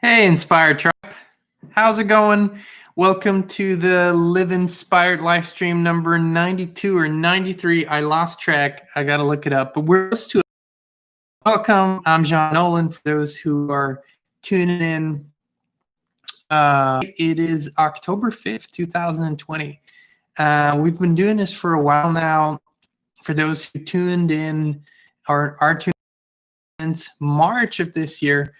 Hey, Inspired Tribe. How's it going? Welcome to the Live Inspired live stream number 92 or 93. I lost track. I got to look it up. But we're close to it. Welcome. I'm Jean Nolan. For those who are tuning in, it is October 5th, 2020. We've been doing this for a while now. For those who tuned in or are tuned in since March of this year,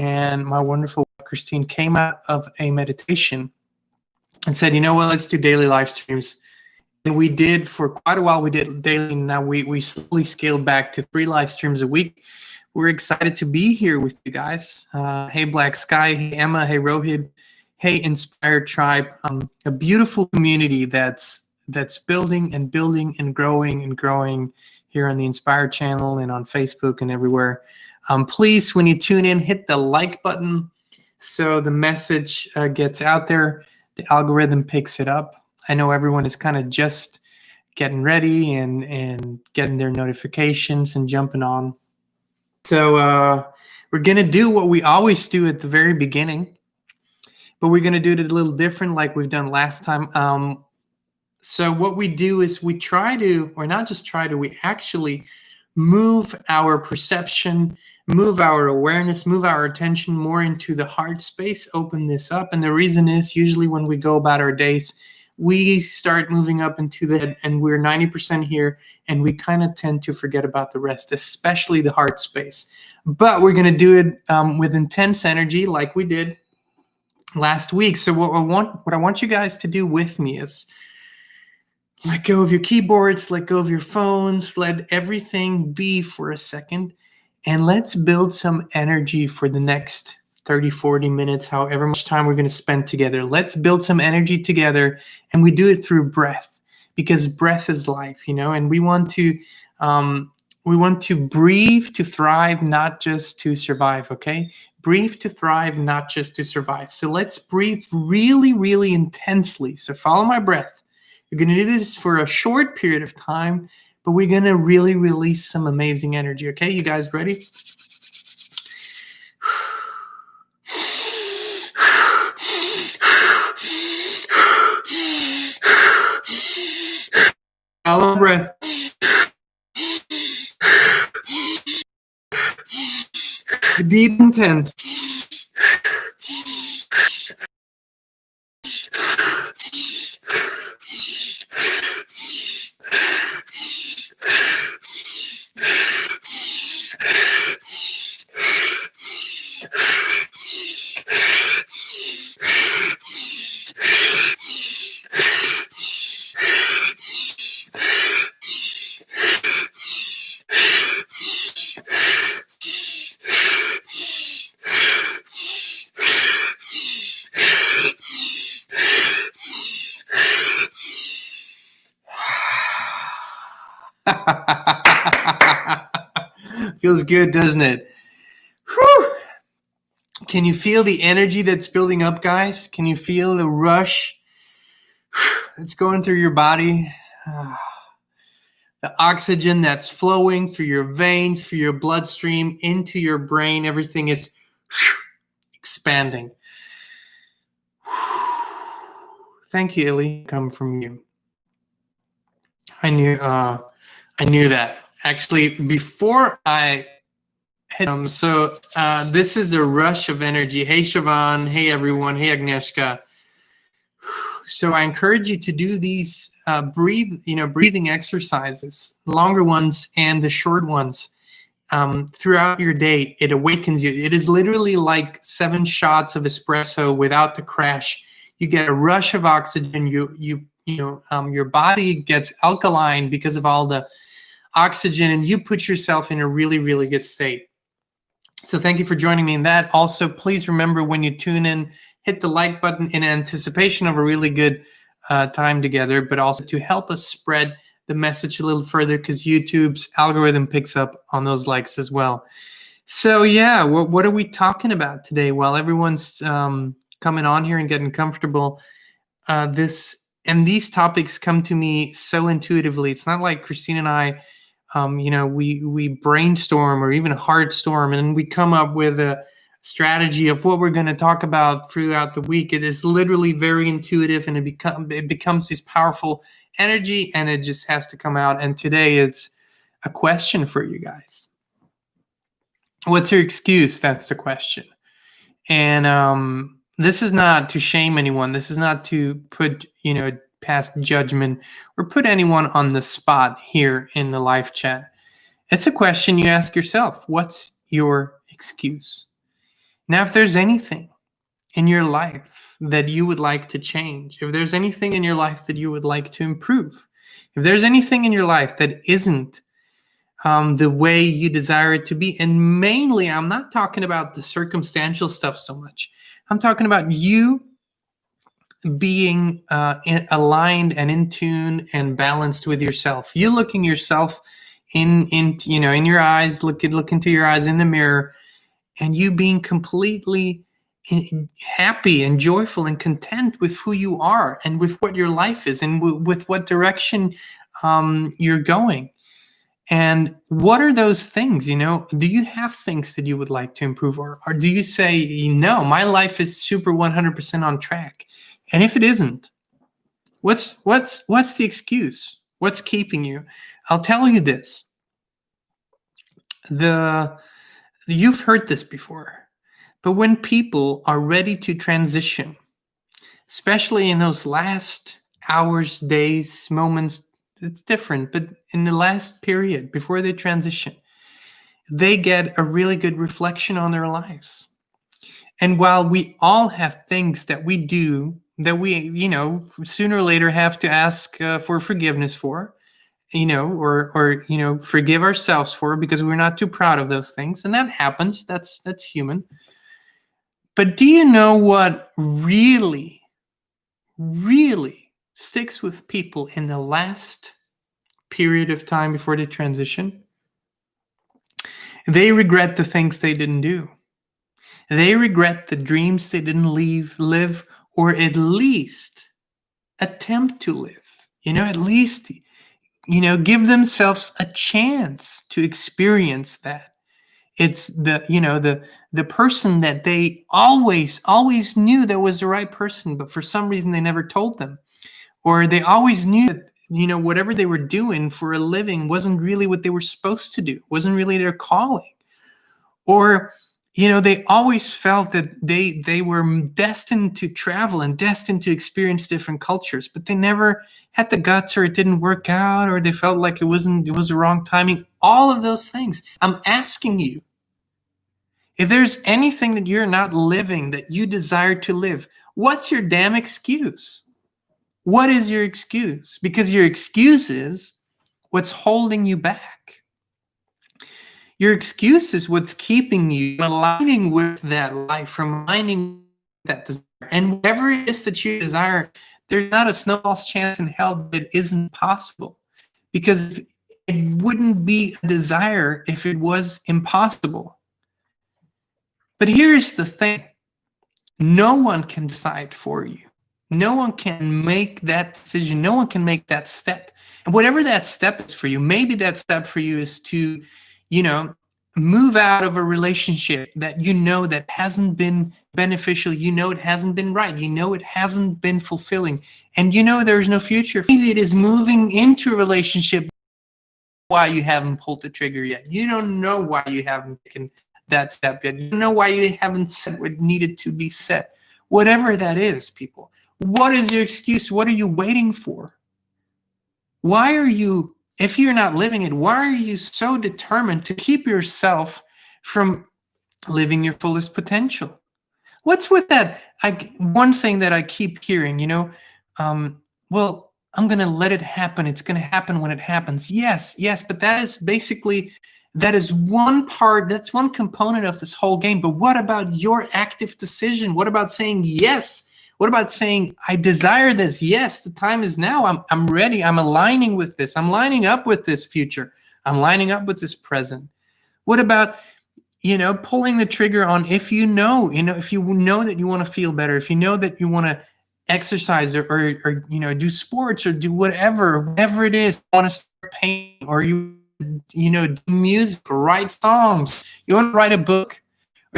and my wonderful Kristin came out of a meditation and said, you know what, let's do daily live streams. And we did for quite a while. We did daily. Now we slowly scaled back to 3 live streams a week. We're excited to be here with you guys. Hey, Black Sky. Hey, Emma. Hey, Rohit. Hey, Inspired Tribe. A beautiful community that's building and growing here on the Inspired channel and on Facebook and everywhere. Please, when you tune in, hit the like button so the message gets out there. The algorithm picks it up. I know everyone is kind of just getting ready and getting their notifications and jumping on. So we're going to do what we always do at the very beginning, but we're going to do it a little different like we've done last time. So what we do is we try to, or not just try to, we actually move our perception, move our awareness, move our attention more into the heart space, open this up. And the reason is usually when we go about our days, we start moving up into the head and we're 90% here and we kind of tend to forget about the rest, especially the heart space. But we're going to do it with intense energy like we did last week. So what I want you guys to do with me is let go of your keyboards, let go of your phones, let everything be for a second, and let's build some energy for the next 30, 40 minutes, however much time we're going to spend together. Let's build some energy together, and we do it through breath, because breath is life, and we want to breathe to thrive, not just to survive, okay? Breathe to thrive, not just to survive. So let's breathe really, really intensely. So follow my breath. We're going to do this for a short period of time, but we're going to really release some amazing energy. Okay, you guys ready? Follow my breath. Deep, intense. Feels good, doesn't it? Whew. Can you feel the energy that's building up, guys? Can you feel the rush that's going through your body? The oxygen that's flowing through your veins, through your bloodstream, into your brain. Everything is expanding. Thank you, Illy. Come from you. I knew that. Actually, before I hit them, this is a rush of energy. Hey, Siobhan. Hey, everyone. Hey, Agnieszka. So I encourage you to do these breathing exercises, longer ones and the short ones, throughout your day. It awakens you. It is literally like 7 shots of espresso without the crash. You get a rush of oxygen. Your body gets alkaline because of all the oxygen, and you put yourself in a really, really good state. So thank you for joining me in that. Also, please remember when you tune in, hit the like button in anticipation of a really good time together, but also to help us spread the message a little further, because YouTube's algorithm picks up on those likes as well. So yeah, what are we talking about today? While everyone's coming on here and getting comfortable, these topics come to me so intuitively. It's not like Kristin and I, we brainstorm or even a hard storm and we come up with a strategy of what we're going to talk about throughout the week. It is literally very intuitive, and it becomes this powerful energy, and it just has to come out. And today it's a question for you guys. What's your excuse? That's the question. And this is not to shame anyone. This is not to put, pass judgment or put anyone on the spot here in the live chat. It's a question you ask yourself. What's your excuse? Now, if there's anything in your life that you would like to change, if there's anything in your life that you would like to improve, if there's anything in your life that isn't the way you desire it to be, and mainly, I'm not talking about the circumstantial stuff so much. I'm talking about you being aligned and in tune and balanced with yourself. You looking yourself in your eyes, look into your eyes in the mirror, and you being completely happy and joyful and content with who you are and with what your life is and with what direction you're going. And what are those things? Do you have things that you would like to improve, or do you say, no, my life is super 100% on track? And if it isn't, what's the excuse? What's keeping you? I'll tell you this. You've heard this before, but when people are ready to transition, especially in those last hours, days, moments, it's different, but in the last period before they transition, they get a really good reflection on their lives. And while we all have things that we do that we, sooner or later have to ask for forgiveness for, or forgive ourselves for because we're not too proud of those things, and that happens. That's human. But do you know what really, really sticks with people in the last period of time before they transition? They regret the things they didn't do. They regret the dreams they didn't live, or at least attempt to live. At least, give themselves a chance to experience that. It's the person that they always knew that was the right person, but for some reason they never told them. Or they always knew that, whatever they were doing for a living wasn't really what they were supposed to do, wasn't really their calling. Or, they always felt that they were destined to travel and destined to experience different cultures, but they never had the guts, or it didn't work out, or they felt like it was the wrong timing. All of those things. I'm asking you, if there's anything that you're not living that you desire to live, what's your damn excuse? What is your excuse? Because your excuse is what's holding you back. Your excuse is what's keeping you from aligning with that life, from aligning with that desire. And whatever it is that you desire, there's not a snowball's chance in hell that it isn't possible. Because it wouldn't be a desire if it was impossible. But here's the thing. No one can decide for you. No one can make that decision. No one can make that step. And whatever that step is for you, maybe that step for you is to, move out of a relationship that that hasn't been beneficial. It hasn't been right. It hasn't been fulfilling. And there's no future. Maybe it is moving into a relationship why you haven't pulled the trigger yet. You don't know why you haven't taken that step yet. You don't know why you haven't said what needed to be said. Whatever that is, people. What is your excuse? What are you waiting for? Why are you, if you're not living it, why are you so determined to keep yourself from living your fullest potential? What's with that? One thing that I keep hearing, well, I'm going to let it happen. It's going to happen when it happens. Yes, but that is one part, that's one component of this whole game. But what about your active decision? What about saying yes? What about saying, I desire this? Yes, the time is now. I'm ready. I'm aligning with this. I'm lining up with this future. I'm lining up with this present. What about, pulling the trigger on if you know that you want to feel better, if you know that you want to exercise or do sports or do whatever it is, you want to start painting, or do music, or write songs, you want to write a book,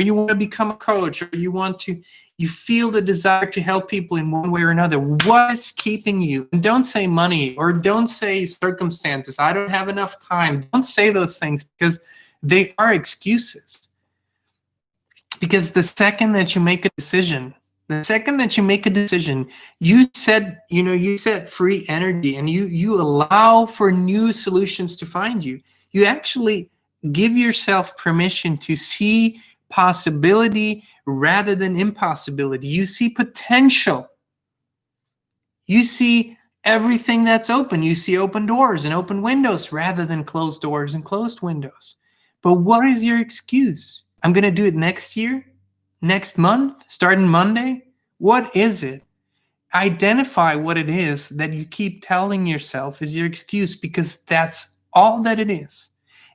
or you want to become a coach, or you feel the desire to help people in one way or another. What is keeping you? And don't say money, or don't say circumstances. I don't have enough time. Don't say those things, because they are excuses. Because the second that you make a decision, you set free energy, and you allow for new solutions to find you. You actually give yourself permission to see possibility rather than impossibility. You see potential. You see everything that's open. You see open doors and open windows rather than closed doors and closed windows. But what is your excuse? I'm going to do it next year, next month, starting Monday. What is it? Identify what it is that you keep telling yourself is your excuse, because that's all that it is.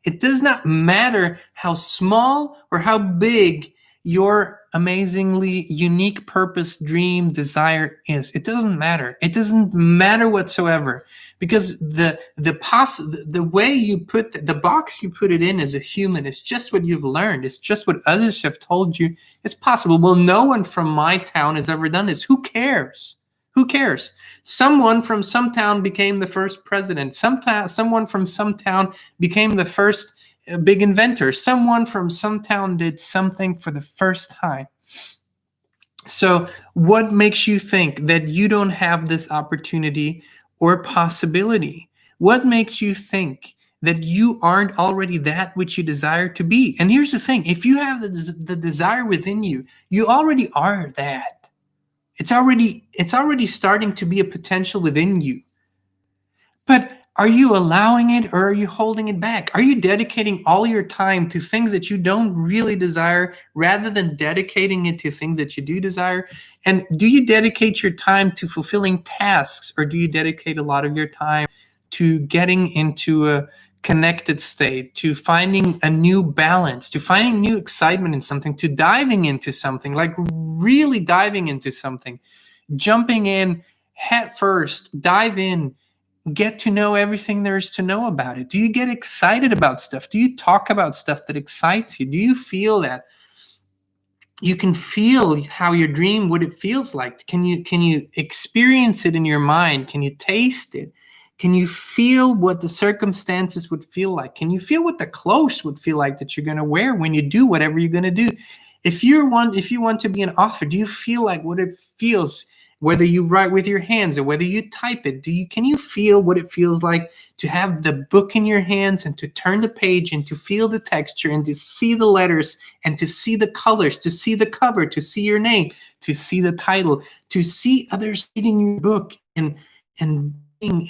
It does not matter how small or how big your amazingly unique purpose, dream, desire is. It doesn't matter. It doesn't matter whatsoever, because the way you put the box you put it in as a human is just what you've learned. It's just what others have told you is possible. Well, no one from my town has ever done this. Who cares? Who cares? Someone from some town became the first president. Someone from some town became the first big inventor. Someone from some town did something for the first time. So what makes you think that you don't have this opportunity or possibility? What makes you think that you aren't already that which you desire to be? And here's the thing. If you have the desire within you, you already are that. It's already starting to be a potential within you. But are you allowing it, or are you holding it back? Are you dedicating all your time to things that you don't really desire rather than dedicating it to things that you do desire? And do you dedicate your time to fulfilling tasks, or do you dedicate a lot of your time to getting into a connected state, to finding a new balance, to finding new excitement in something, to diving into something, like really diving into something, jumping in head first, dive in, get to know everything there is to know about it? Do you get excited about stuff? Do you talk about stuff that excites you? Do you feel that you can feel how your dream, what it feels like? Can you experience it in your mind? Can you taste it? Can you feel what the circumstances would feel like? Can you feel what the clothes would feel like that you're going to wear when you do whatever you're going to do? If you want to be an author, do you feel like what it feels, whether you write with your hands or whether you type it? Can you feel what it feels like to have the book in your hands and to turn the page and to feel the texture and to see the letters and to see the colors, to see the cover, to see your name, to see the title, to see others reading your book and being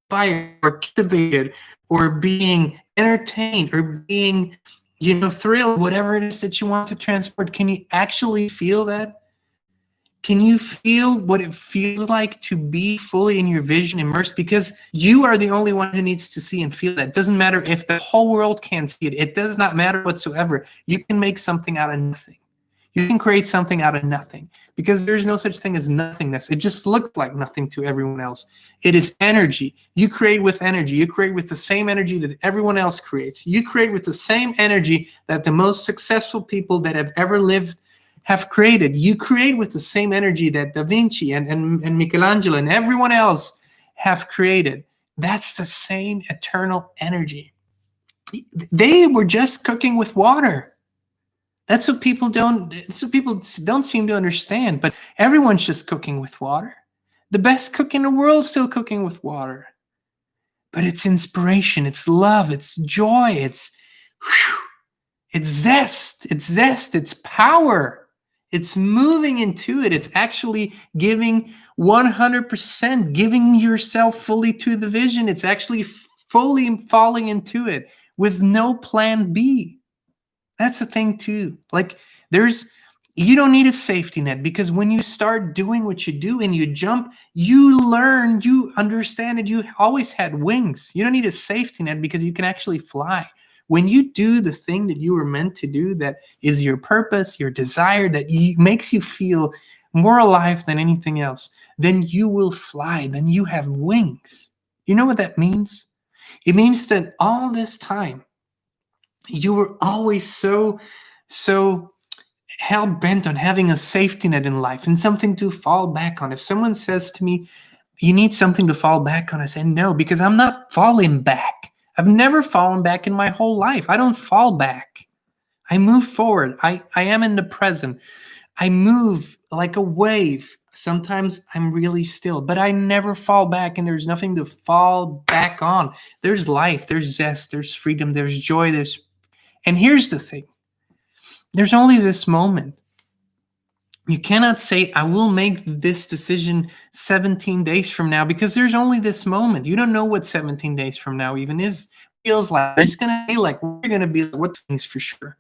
inspired or captivated or being entertained or being thrilled, whatever it is that you want to transport? Can you actually feel that? Can you feel what it feels like to be fully in your vision, immersed? Because you are the only one who needs to see and feel that. It doesn't matter if the whole world can't see it. It does not matter whatsoever. You can make something out of nothing. You can create something out of nothing, because there's no such thing as nothingness. It just looks like nothing to everyone else. It is energy. You create with energy. You create with the same energy that everyone else creates. You create with the same energy that the most successful people that have ever lived have created. You create with the same energy that Da Vinci and Michelangelo and everyone else have created. That's the same eternal energy. They were just cooking with water. That's what people don't seem to understand, but everyone's just cooking with water. The best cook in the world is still cooking with water. But it's inspiration, it's love, it's joy, it's zest, it's power. It's moving into it. It's actually giving 100%, giving yourself fully to the vision. It's actually fully falling into it with no plan B. That's the thing too. Like you don't need a safety net, because when you start doing what you do and you jump, you learn, you understand it. You always had wings. You don't need a safety net because you can actually fly. When you do the thing that you were meant to do, that is your purpose, your desire, that makes you feel more alive than anything else, then you will fly. Then you have wings. You know what that means? It means that all this time, you were always so hell bent on having a safety net in life and something to fall back on. If someone says to me, you need something to fall back on, I say no, because I'm not falling back. I've never fallen back in my whole life. I don't fall back. I move forward. I am in the present. I move like a wave. Sometimes I'm really still, but I never fall back, and there's nothing to fall back on. There's life, there's zest, there's freedom, there's joy, and here's the thing. There's only this moment. You cannot say, I will make this decision 17 days from now, because there's only this moment. You don't know what 17 days from now even feels like. It's going to be like, we're going to be like, what things for sure.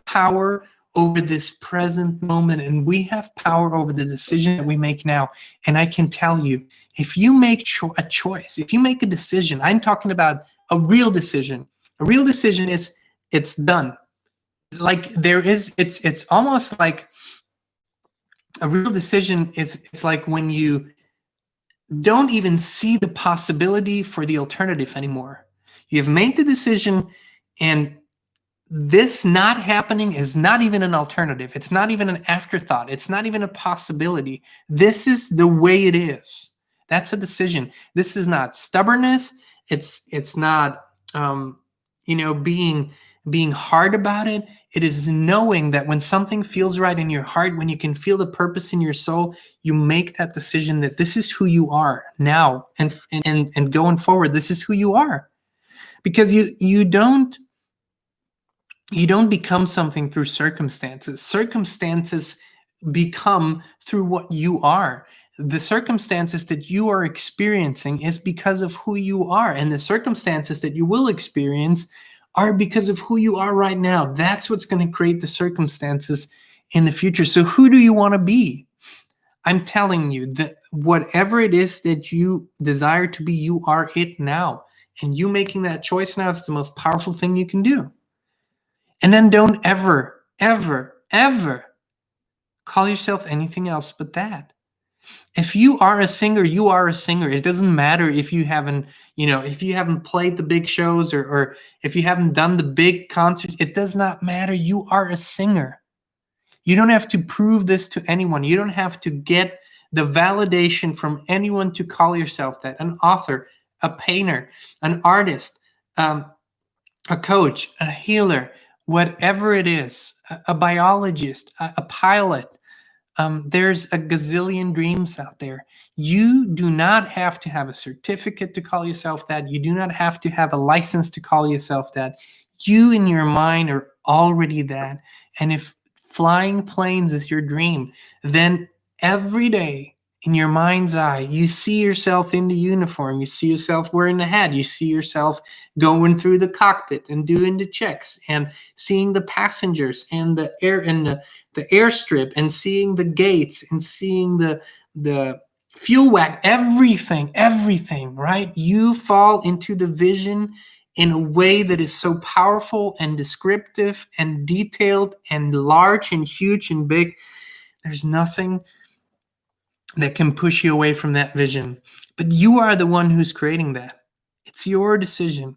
Power over this present moment, and we have power over the decision that we make now. And I can tell you, if you make a choice, if you make a decision, I'm talking about a real decision. A real decision is, it's done. Like it's almost like a real decision. It's like when you don't even see the possibility for the alternative anymore. You've made the decision, and this not happening is not even an alternative. It's not even an afterthought. It's not even a possibility. This is the way it is. That's a decision. This is not stubbornness. It's not being hard about it. It is knowing that when something feels right in your heart, when you can feel the purpose in your soul, you make that decision that this is who you are now, and going forward, this is who you are. Because you don't become something through circumstances. Circumstances become through what you are. The circumstances that you are experiencing is because of who you are, and the circumstances that you will experience are because of who you are right now. That's what's going to create the circumstances in the future. So who do you want to be? I'm telling you that whatever it is that you desire to be, you are it now. And you making that choice now is the most powerful thing you can do. And then don't ever, ever, ever call yourself anything else but that. If you are a singer, you are a singer. It doesn't matter if you haven't played the big shows or if you haven't done the big concerts. It does not matter. You are a singer. You don't have to prove this to anyone. You don't have to get the validation from anyone to call yourself that. An author, a painter, an artist, a coach, a healer, whatever it is, a biologist, a pilot. There's a gazillion dreams out there. You do not have to have a certificate to call yourself that. You do not have to have a license to call yourself that. You in your mind are already that. And if flying planes is your dream, then every day in your mind's eye, you see yourself in the uniform. You see yourself wearing the hat. You see yourself going through the cockpit and doing the checks and seeing the passengers and the airstrip and seeing the gates and seeing the fuel whack, everything, right? You fall into the vision in a way that is so powerful and descriptive and detailed and large and huge and big. There's nothing that can push you away from that vision. But you are the one who's creating that. It's your decision.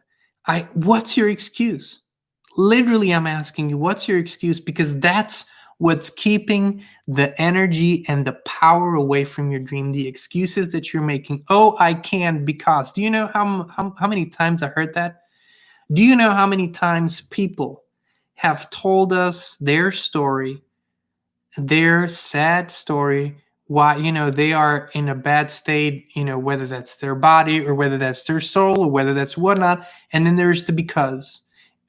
What's your excuse? Literally, I'm asking you, what's your excuse? Because that's what's keeping the energy and the power away from your dream. The excuses that you're making. Oh, I can because. Do you know how many times I heard that? Do you know how many times people have told us their story, their sad story, why they are in a bad state, whether that's their body or whether that's their soul or whether that's whatnot, and then there's the because.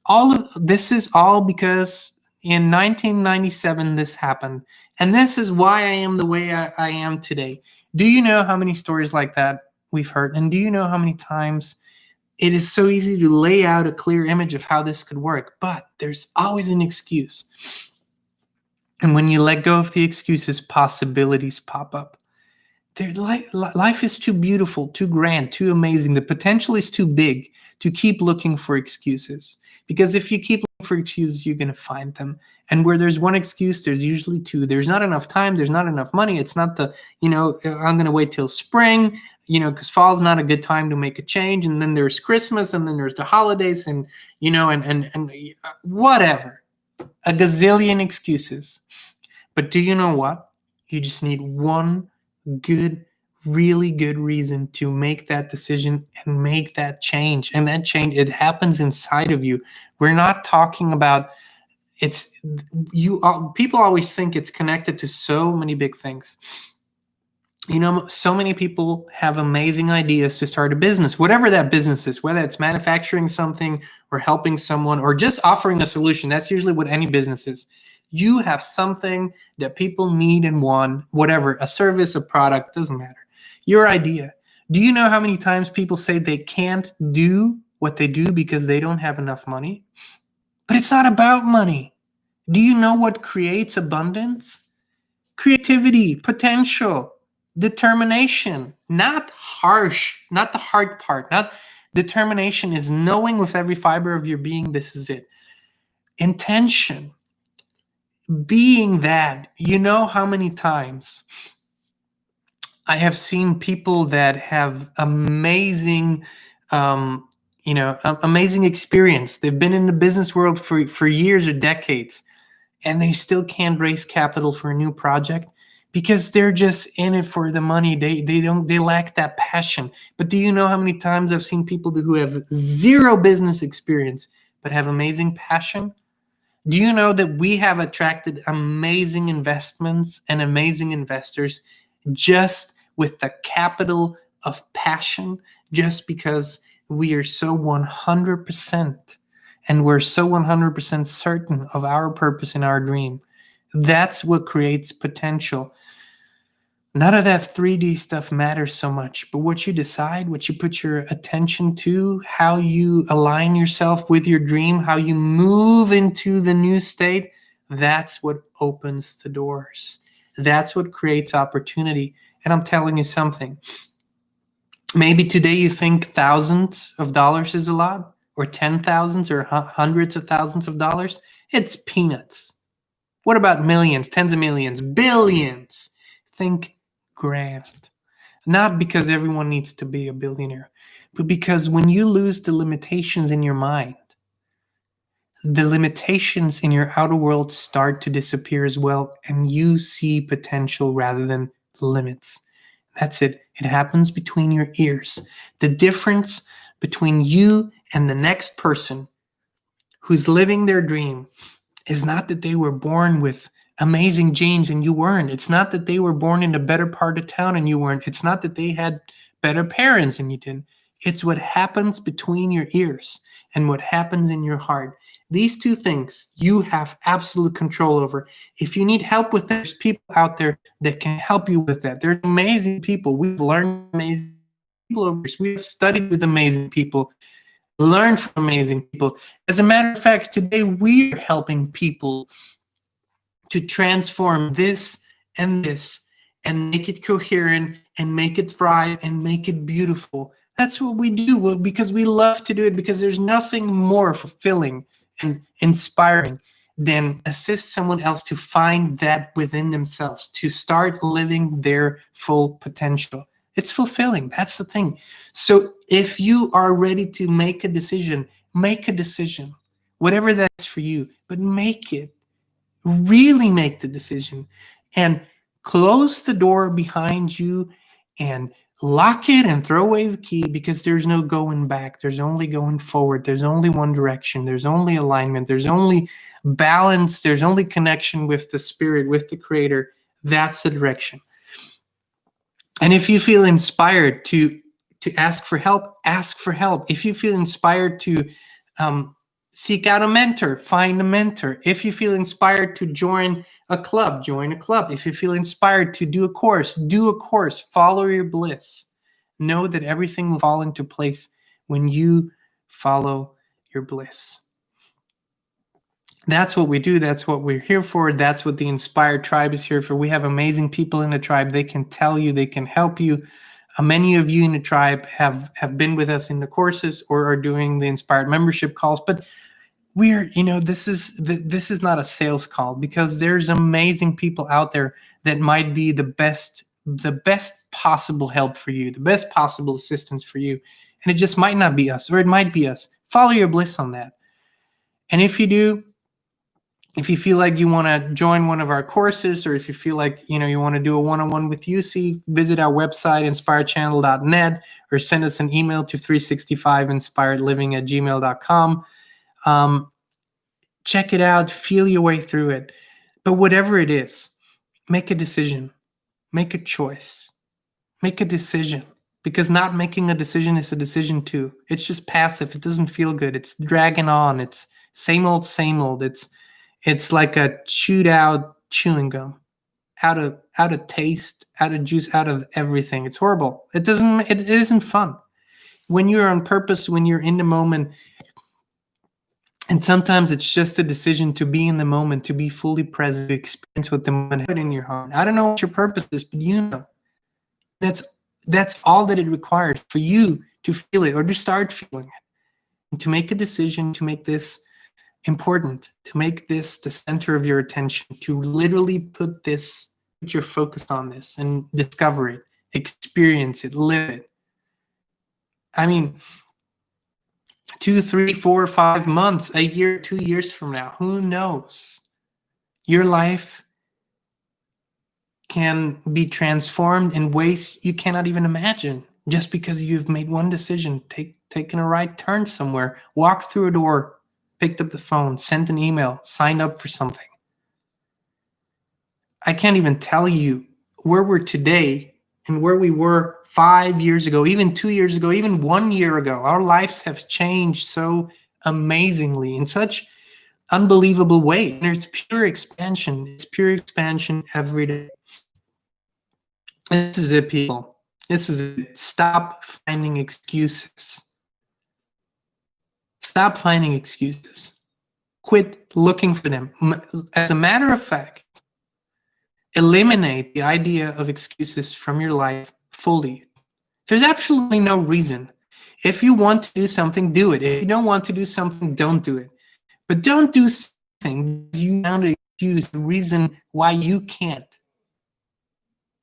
All of this is all because in 1997 this happened, and this is why I am the way I am today. Do you know how many stories like that we've heard? And do you know how many times it is so easy to lay out a clear image of how this could work, but there's always an excuse. And when you let go of the excuses, possibilities pop up. Life is too beautiful, too grand, too amazing. The potential is too big to keep looking for excuses. Because if you keep looking for excuses, you're going to find them. And where there's one excuse, there's usually two. There's not enough time. There's not enough money. It's not I'm going to wait till spring, because fall's not a good time to make a change. And then there's Christmas, and then there's the holidays, and, and whatever. a gazillion excuses. But do you know what? You just need one good, really good reason to make that decision and make that change. And that change, it happens inside of you. We're not talking about people always think it's connected to so many big things. So many people have amazing ideas to start a business, whatever that business is, whether it's manufacturing something or helping someone or just offering a solution. That's usually what any business is. You have something that people need and want, whatever, a service, a product, doesn't matter. Your idea. Do you know how many times people say they can't do what they do because they don't have enough money? But it's not about money. Do you know what creates abundance? Creativity, potential, determination, not harsh, not the hard part. Not determination is knowing with every fiber of your being, this is it. Intention, being that. You know how many times I have seen people that have amazing, amazing experience. They've been in the business world for years or decades, and they still can't raise capital for a new project because they're just in it for the money. They lack that passion. But do you know how many times I've seen people who have zero business experience but have amazing passion? Do you know that we have attracted amazing investments and amazing investors just with the capital of passion, just because we are so 100% and we're so 100% certain of our purpose and our dream? That's what creates potential. None of that 3D stuff matters so much, but what you decide, what you put your attention to, how you align yourself with your dream, how you move into the new state, that's what opens the doors. That's what creates opportunity. And I'm telling you something. Maybe today you think thousands of dollars is a lot, or 10,000s or hundreds of thousands of dollars. It's peanuts. What about millions, tens of millions, billions? Think grand. Not because everyone needs to be a billionaire, but because when you lose the limitations in your mind, the limitations in your outer world start to disappear as well, and you see potential rather than limits. That's it. It happens between your ears. The difference between you and the next person who's living their dream is not that they were born with amazing genes and you weren't. It's not that they were born in a better part of town and you weren't. It's not that they had better parents and you didn't. It's what happens between your ears and what happens in your heart. These two things you have absolute control over. If you need help with that, there's people out there that can help you with that. There's amazing people. We've learned amazing people over years. We've studied with amazing people, learned from amazing people. As a matter of fact, today we're helping people to transform this and make it coherent and make it thrive and make it beautiful. That's what we do because we love to do it, because there's nothing more fulfilling and inspiring than assist someone else to find that within themselves, to start living their full potential. It's fulfilling. That's the thing. So if you are ready to make a decision, whatever that's for you, but make it. Really make the decision and close the door behind you and lock it and throw away the key, because there's no going back. There's only going forward. There's only one direction. There's only alignment. There's only balance. There's only connection with the spirit, with the creator. That's the direction. And if you feel inspired to ask for help, ask for help. If you feel inspired to seek out a mentor, find a mentor. If you feel inspired to join a club, join a club. If you feel inspired to do a course, do a course. Follow your bliss. Know that everything will fall into place when you follow your bliss. That's what we do. That's what we're here for. That's what the Inspired Tribe is here for. We have amazing people in the tribe. They can tell you, they can help you. Many of you in the tribe have been with us in the courses or are doing the Inspired membership calls, but this is not a sales call, because there's amazing people out there that might be the best possible help for you, the best possible assistance for you. And it just might not be us, or it might be us. Follow your bliss on that. And if you do, If you feel like you want to join one of our courses, or if you feel like you want to do a one-on-one with EUCY, visit our website inspirechannel.net, or send us an email to 365inspiredliving@gmail.com. Check it out, feel your way through it. But whatever it is, make a decision, make a choice, make a decision. Because not making a decision is a decision too. It's just passive. It doesn't feel good. It's dragging on. It's same old, same old. It's like a chewed out chewing gum, out of taste, out of juice, out of everything. It's horrible. It isn't fun. When you're on purpose, when you're in the moment, and sometimes it's just a decision to be in the moment, to be fully present, to experience what the moment has in your heart. I don't know what your purpose is, but that's all that it requires for you to feel it, or to start feeling it, and to make a decision, to make this important, to make this the center of your attention, to literally put your focus on this and discover it, experience it, live it. I mean, 2, 3, 4, 5 months, a year, 2 years from now, who knows? Your life can be transformed in ways you cannot even imagine, just because you've made one decision, taken a right turn somewhere, walked through a door, picked up the phone, sent an email, signed up for something. I can't even tell you where we're today and where we were 5 years ago, even 2 years ago, even 1 year ago. Our lives have changed so amazingly, in such unbelievable way. There's pure expansion. It's pure expansion every day. This is it, people. This is it. Stop finding excuses. Stop finding excuses. Quit looking for them. As a matter of fact, eliminate the idea of excuses from your life fully. There's absolutely no reason. If you want to do something, do it. If you don't want to do something, don't do it. But don't do something you want to use the reason why you can't.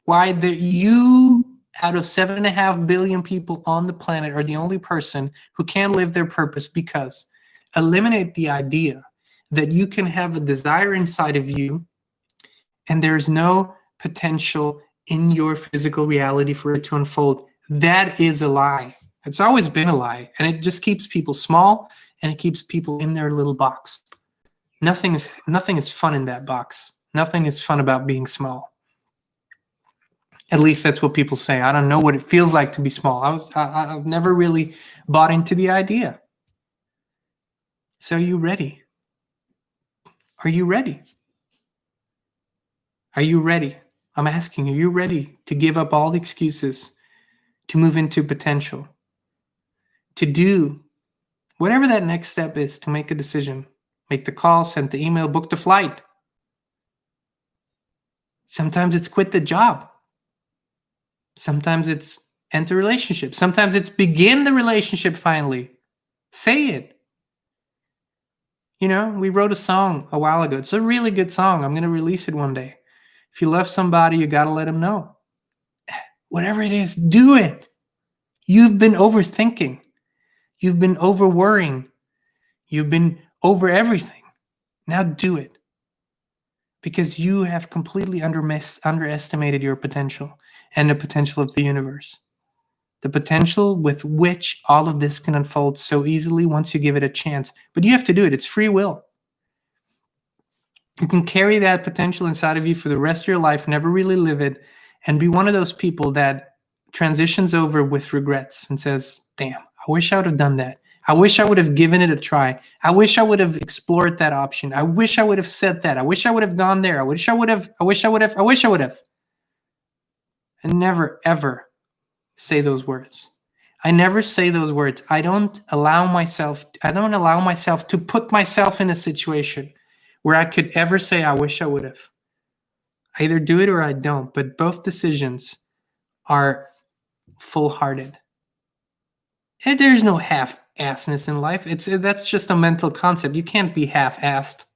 Why you, out of 7.5 billion people on the planet, are the only person who can live their purpose. Because eliminate the idea that you can have a desire inside of you and there's no potential in your physical reality for it to unfold. That is a lie. It's always been a lie, and it just keeps people small, and it keeps people in their little box. Nothing is fun in that box. Nothing is fun about being small. At least that's what people say. I don't know what it feels like to be small. I've never really bought into the idea. So are you ready? Are you ready? Are you ready? I'm asking, are you ready to give up all the excuses, to move into potential, to do whatever that next step is, to make a decision, make the call, send the email, book the flight? Sometimes it's quit the job. Sometimes it's end a relationship. Sometimes it's begin the relationship finally. Say it. We wrote a song a while ago. It's a really good song. I'm going to release it one day. If you love somebody, you got to let them know. Whatever it is, do it. You've been overthinking. You've been over worrying. You've been over everything. Now do it. Because you have completely underestimated your potential and the potential of the universe. The potential with which all of this can unfold so easily once you give it a chance. But you have to do it. It's free will. You can carry that potential inside of you for the rest of your life, never really live it, and be one of those people that transitions over with regrets and says, damn, I wish I would have done that. I wish I would have given it a try. I wish I would have explored that option. I wish I would have said that. I wish I would have gone there. I wish I would have. And never, ever say those words. I never say those words. I don't allow myself to put myself in a situation where I could ever say, I wish I would have. I either do it or I don't, but both decisions are full-hearted. And there's no half-assness in life. That's just a mental concept. You can't be half-assed.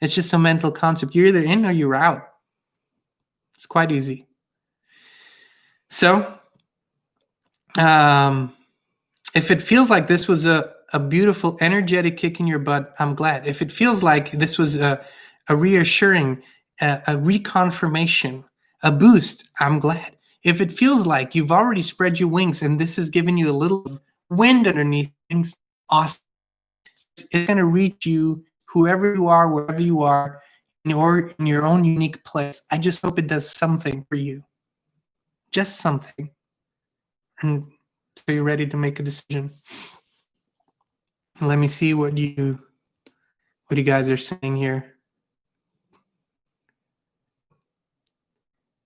It's just a mental concept. You're either in or you're out. It's quite easy. So, if it feels like this was a a beautiful, energetic kick in your butt, I'm glad. If it feels like this was a reassuring, a reconfirmation, a boost, I'm glad. If it feels like you've already spread your wings and this has given you a little wind underneath things, awesome. It's going to reach you, whoever you are, wherever you are, in your own unique place. I just hope it does something for you. Just something. And so you're ready to make a decision. Let me see what you guys are saying here.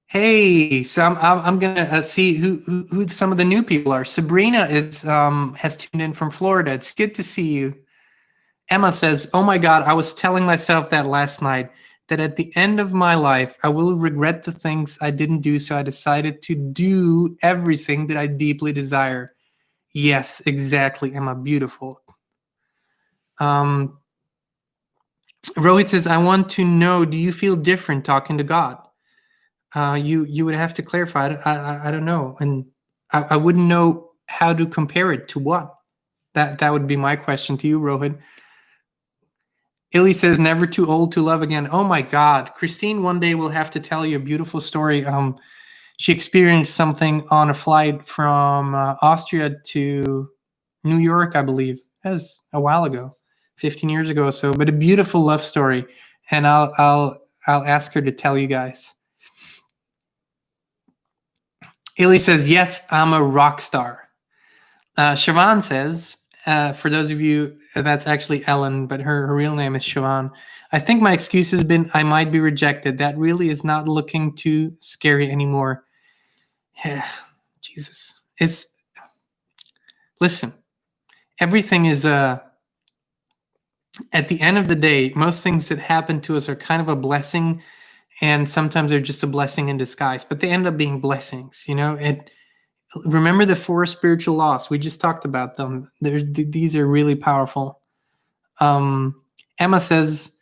Hey, so I'm gonna see who some of the new people are. Sabrina is has tuned in from Florida. It's good to see you. Emma says, "Oh my God, I was telling myself that last night, that at the end of my life, I will regret the things I didn't do, so I decided to do everything that I deeply desire." Yes, exactly, Emma. Beautiful. Rohit says, "I want to know, do you feel different talking to God?" You would have to clarify. I don't know, and I wouldn't know how to compare it to what. That would be my question to you, Rohit. Illy says, "Never too old to love again." Oh my God, Christine, one day will have to tell you a beautiful story. She experienced something on a flight from Austria to New York, I believe. That was a while ago, 15 years ago or so. But a beautiful love story, and I'll ask her to tell you guys. Illy says, "Yes, I'm a rock star." Siobhan says, for those of you, that's actually Ellen, but her real name is Siobhan. "I think my excuse has been I might be rejected. That really is not looking too scary anymore." Jesus. Listen, everything is at the end of the day, most things that happen to us are kind of a blessing, and sometimes they're just a blessing in disguise, but they end up being blessings, you know? Remember the 4 spiritual laws. We just talked about them. These are really powerful. Emma says,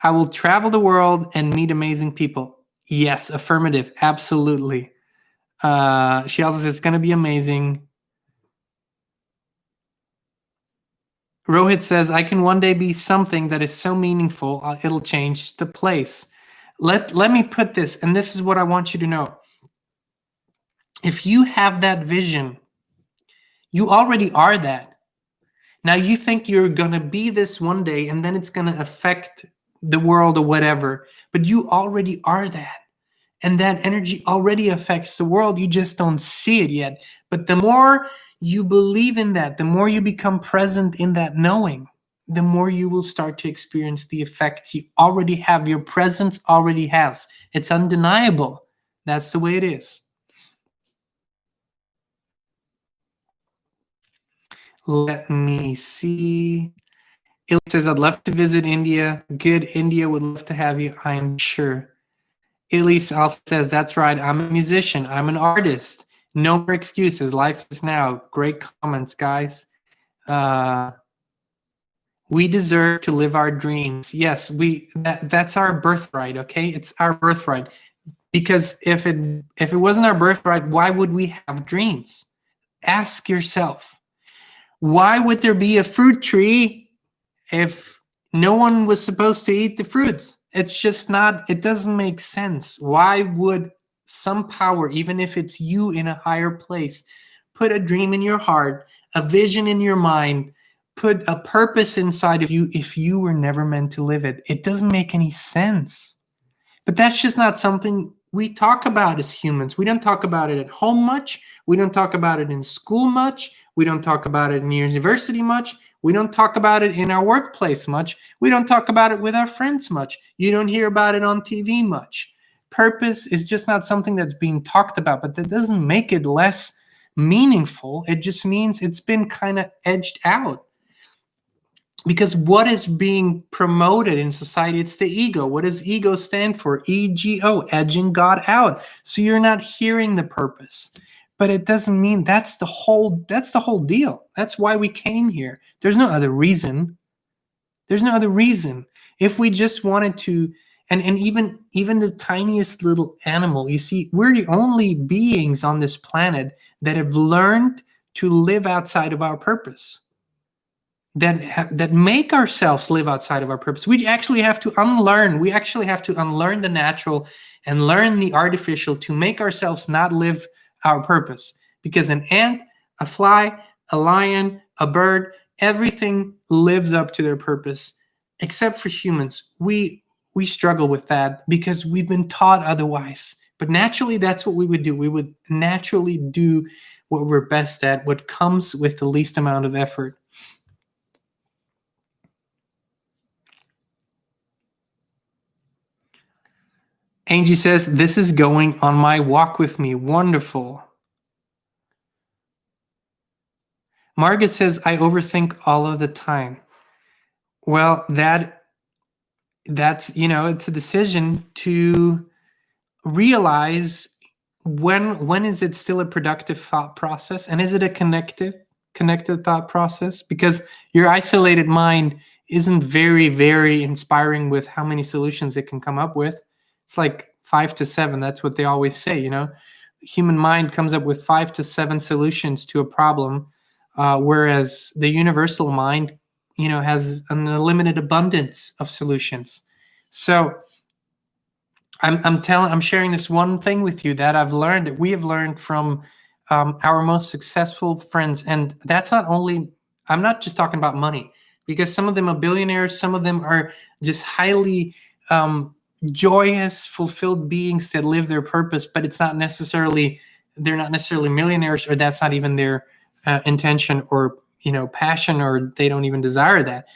"I will travel the world and meet amazing people." Yes, affirmative. Absolutely. She also says it's going to be amazing. Rohit says, "I can one day be something that is so meaningful, it'll change the place." Let me put this, and this is what I want you to know. If you have that vision, you already are that. Now you think you're going to be this one day and then it's going to affect the world or whatever, but you already are that. And that energy already affects the world. You just don't see it yet. But the more you believe in that, the more you become present in that knowing, the more you will start to experience the effects you already have. Your presence already has. It's undeniable. That's the way it is. Let me see. It says, "I'd love to visit India." Good. India would love to have you, I am sure. Elise also says, "That's right. I'm a musician. I'm an artist. No more excuses. Life is now." Great comments, guys. We deserve to live our dreams. Yes, that's our birthright, okay? It's our birthright. Because if it wasn't our birthright, why would we have dreams? Ask yourself, why would there be a fruit tree if no one was supposed to eat the fruits? It's just not, it doesn't make sense. Why would some power, even if it's you in a higher place, put a dream in your heart, a vision in your mind, put a purpose inside of you if you were never meant to live it? It doesn't make any sense. But that's just not something we talk about as humans. We don't talk about it at home much. We don't talk about it in school much. We don't talk about it in university much. We don't talk about it in our workplace much. We don't talk about it with our friends much. You don't hear about it on TV much. Purpose is just not something that's being talked about, but that doesn't make it less meaningful. It just means it's been kind of edged out. Because what is being promoted in society? It's the ego. What does ego stand for? EGO, edging God out. So you're not hearing the purpose. But it doesn't mean that's the whole deal. That's why we came here. There's no other reason. There's no other reason. If we just wanted to, and even the tiniest little animal, you see, we're the only beings on this planet that have learned to live outside of our purpose. that make ourselves live outside of our purpose. We actually have to unlearn. We actually have to unlearn the natural and learn the artificial to make ourselves not live our purpose. Because an ant, a fly, a lion, a bird, everything lives up to their purpose, except for humans. We struggle with that because we've been taught otherwise. But naturally, that's what we would do. We would naturally do what we're best at, what comes with the least amount of effort. Angie says, this is going on my walk with me. Wonderful. Margaret says, I overthink all of the time. Well, that's, it's a decision to realize when is it still a productive thought process, and is it a connected thought process? Because your isolated mind isn't very, very inspiring with how many solutions it can come up with. It's like 5 to 7. That's what they always say, The human mind comes up with 5 to 7 solutions to a problem, whereas the universal mind, has an unlimited abundance of solutions. So I'm sharing this one thing with you that I've learned, that we have learned from our most successful friends. And that's not only, I'm not just talking about money, because some of them are billionaires, some of them are just highly joyous, fulfilled beings that live their purpose, but they're not necessarily millionaires, or that's not even their intention or passion, or they don't even desire that.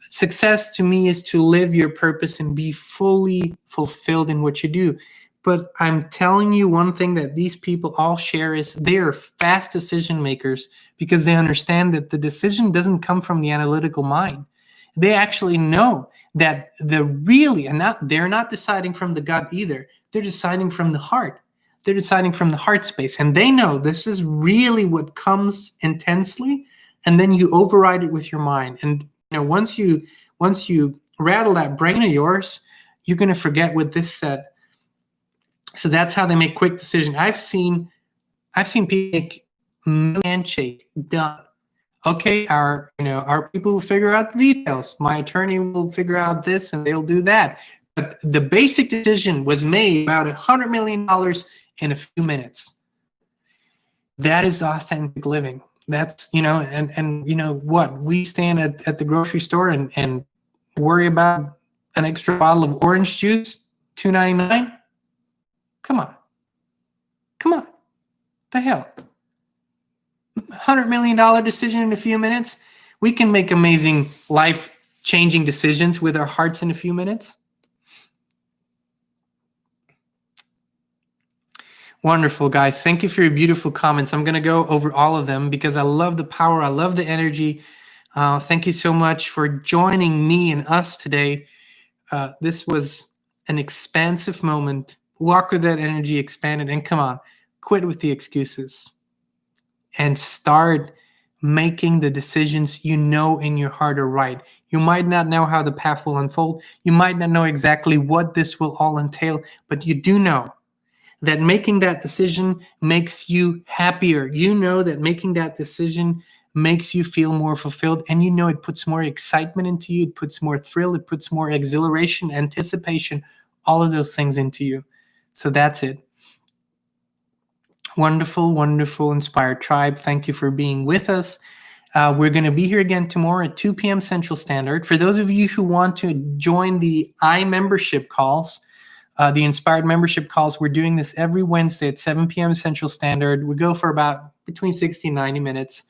Success to me is to live your purpose and be fully fulfilled in what you do. But I'm telling you, one thing that these people all share is they are fast decision makers, because they understand that the decision doesn't come from the analytical mind. They actually know that they're not deciding from the gut either. They're deciding from the heart. They're deciding from the heart space. And they know this is really what comes intensely. And then you override it with your mind. And once you rattle that brain of yours, you're going to forget what this said. So that's how they make quick decisions. I've seen people make handshake done. Okay, our people will figure out the details. My attorney will figure out this, and they'll do that. But the basic decision was made about $100 million in a few minutes. That is authentic living. That's, and what? We stand at the grocery store and worry about an extra bottle of orange juice, $2.99? Come on. The hell? $100 million decision in a few minutes? We can make amazing life-changing decisions with our hearts in a few minutes. Wonderful, guys. Thank you for your beautiful comments. I'm going to go over all of them because I love the power. I love the energy. Thank you so much for joining me and us today. This was an expansive moment. Walk with that energy, expand it, and come on, quit with the excuses and start making the decisions in your heart are right. You might not know how the path will unfold. You might not know exactly what this will all entail, but you do know that making that decision makes you happier. You know that making that decision makes you feel more fulfilled, and it puts more excitement into you, it puts more thrill, it puts more exhilaration, anticipation, all of those things into you. So that's it. Wonderful, wonderful, inspired tribe. Thank you for being with us. We're going to be here again tomorrow at 2 p.m. Central Standard. For those of you who want to join the iMembership calls, the Inspired Membership calls, we're doing this every Wednesday at 7 p.m. Central Standard. We go for about between 60 and 90 minutes.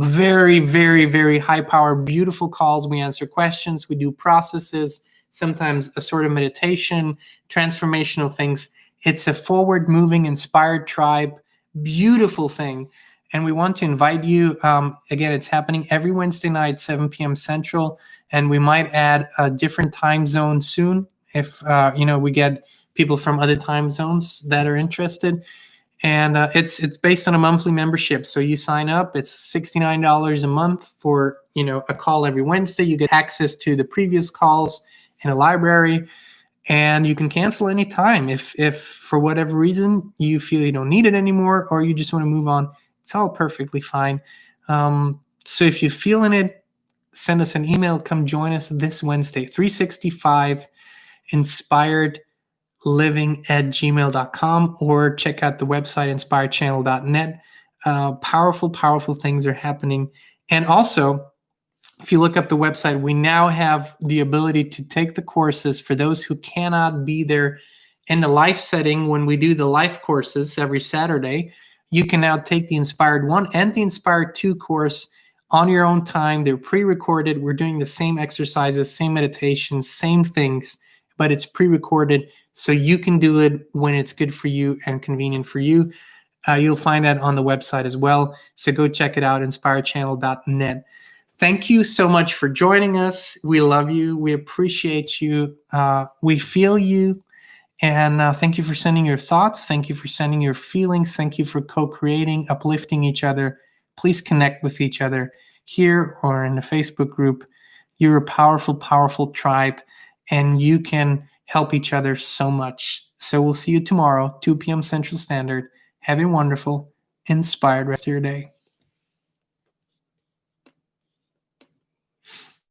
Very, very, very high power, beautiful calls. We answer questions. We do processes, sometimes a sort of meditation, transformational things. It's a forward-moving, inspired tribe, beautiful thing. And we want to invite you. Again, it's happening every Wednesday night, 7 p.m. Central. And we might add a different time zone soon if we get people from other time zones that are interested. And it's based on a monthly membership. So you sign up, it's $69 a month for a call every Wednesday. You get access to the previous calls in a library, and you can cancel anytime if for whatever reason you feel you don't need it anymore or you just want to move on. It's all perfectly fine. So if you're feeling it, send us an email. Come join us this Wednesday, 365 inspiredliving@gmail.com, or check out the website inspiredchannel.net. Powerful things are happening. And also, if you look up the website, we now have the ability to take the courses for those who cannot be there in the live setting. When we do the live courses every Saturday, you can now take the Inspired 1 and the Inspired 2 course on your own time. They're pre-recorded. We're doing the same exercises, same meditations, same things, but it's pre-recorded, so you can do it when it's good for you and convenient for you. You'll find that on the website as well. So go check it out, inspiredchannel.net. Thank you so much for joining us. We love you. We appreciate you. We feel you. And thank you for sending your thoughts. Thank you for sending your feelings. Thank you for co-creating, uplifting each other. Please connect with each other here or in the Facebook group. You're a powerful tribe, and you can help each other so much. So we'll see you tomorrow, 2 p.m. Central Standard. Have a wonderful, inspired rest of your day.